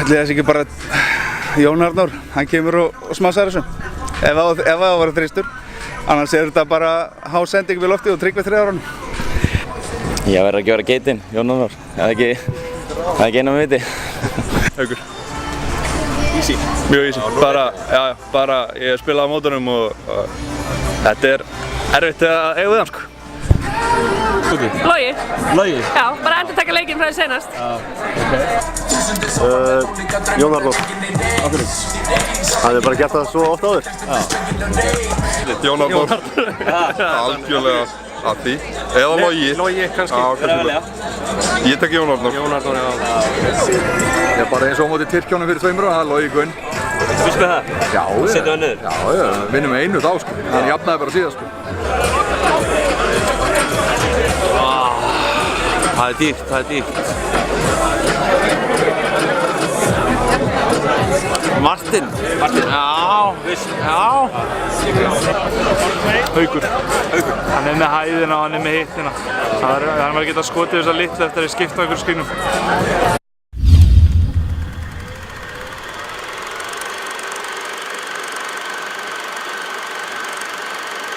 Ætli þessi ekki bara Jón Arnór, hann kemur og smassar þessu. Ef það var þristur. Annars þetta bara hásending við loftið og Tryggvi 3 ára. Ég verður ekki að vera geitinn, Jón Arnór. Það er ekki eina með viti. Haukur. Easy. Mjög easy. Bara ég spilaði á mótunum og þetta erfitt að eiga við hann sko. Logi. Logi? Já, bara endurtaka leikinn frá því senast. Jón Arnór. Af hverju? Hann bara gert það svo oft áður. Jón Arnór. Algjörlega að því. Eða Logi. Logi kannski. Ég tek Jón Arnór. Jón Arnór, já. Ég bara eins og á móti Tyrkjónum fyrir 2 ára, það er Logi Gunn. Þú spil það? Já, Settu það niður? Já, vinnum við 1 þá sko. Hann jafnaði bara síðan sko. Það er dýrt. Martin. Já. Haukur. Hann með hæðina og hann með hittina. Hann var að geta skotið þessa litlu eftir að skipta ykkur skynum.